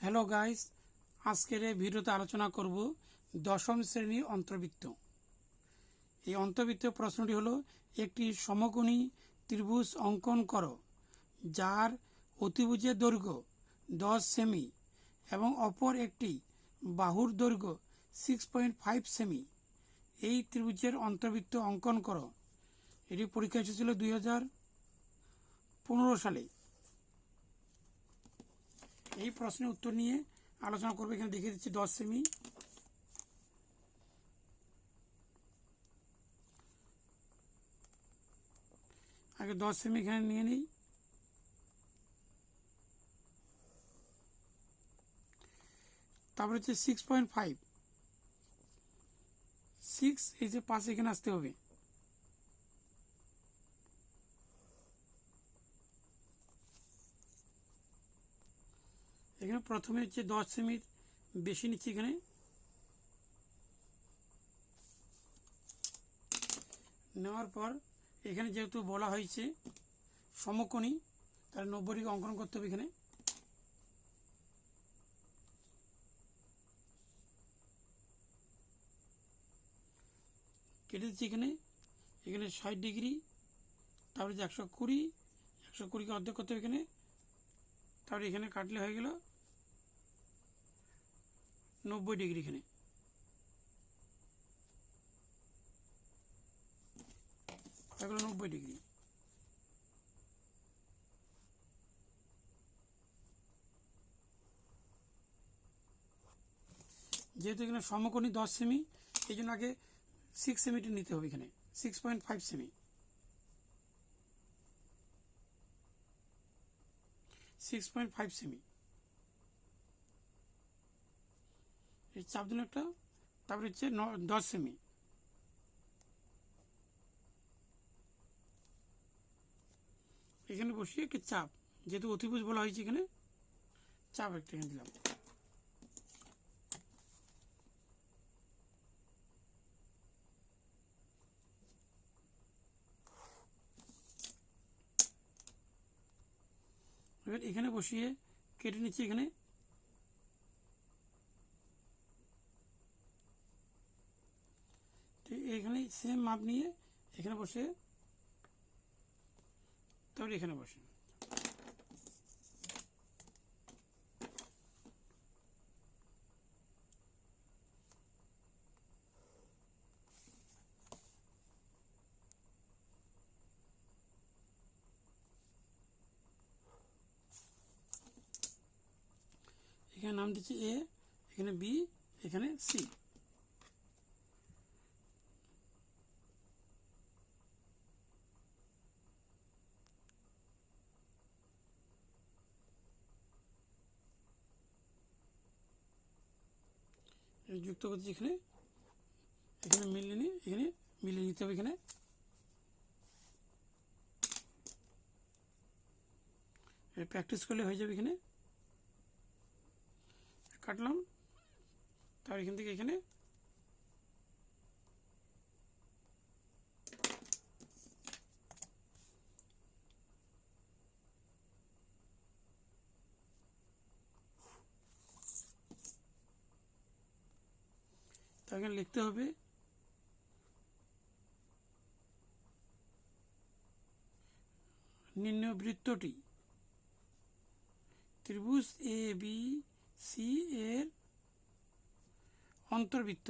Hello guys, আজকের এই ভিডিওতে আলোচনা করব দশম শ্রেণীর অন্তর্বৃত্ত। এই অন্তর্বৃত্ত প্রশ্নটি হলো, একটি সমকোণী ত্রিভুজ অঙ্কন করো যার অতিভুজের দৈর্ঘ্য 10 সেমি এবং অপর একটি বাহুর দৈর্ঘ্য 6.5 সেমি। এই ত্রিভুজের অন্তর্বৃত্ত অঙ্কন করো। এটি পরীক্ষা এসেছিল 2015 সালে। এই প্রশ্নের উত্তর নিয়ে আলোচনা করবে। এখানে দেখিয়ে দিচ্ছি 10 সেমি। আগে 10 সেমি এখানে নিয়ে নিই। তারপরে হচ্ছে 6.5, 6 এই যে পাশে এখানে আসতে হবে। এখানে প্রথমে হচ্ছে 10 সেমির বেশি নিচ্ছি। এখানে নেওয়ার পর এখানে যেহেতু বলা হয়েছে সমকোণী, তাহলে 90 ডিগ্রি অঙ্কন করতে হবে। এখানে কেটে দিচ্ছি। এখানে 60 ডিগ্রি, তারপরে যে 120, 120কে অর্ধেক করতে হবে এখানে। তারপরে এখানে কাটলে হয়ে গেল 90 ডিগ্রি। এখানে হয়ে গেল 90 ডিগ্রি। যেহেতু এখানে সমকোণী 10 সেমি, এই জন্য আগে 6 সেমিটি নিতে হবে। এখানে 6.5 সেমি, 6.5 সেমি এই চাপ দিন একটা। তারপরে হচ্ছে 10 সেমি। এখানে বসিয়ে একটি চাপ, যেহেতু অতিভুজ বলা হয়েছে এখানে চাপ একটা এখানে দিলাম। এবার এখানে বসিয়ে কেটে নিচ্ছি। এখানে সেম মাপ নিয়ে এখানে বসে, তারপরে এখানে বসে এখানে নাম দিচ্ছি এ, এখানে বি, এখানে সি। যুক্ত করছি। এখানে মিলিয়ে নিই, এখানে মিলিয়ে নিতে হবে। এখানে প্র্যাকটিস করলে হয়ে যাবে। এখানে কাটলাম, তারপর এখান থেকে এখানে তাকে লিখতে হবে নির্ণয় বৃত্তটি ত্রিভুজ এ বি সি এর অন্তর্বৃত্ত।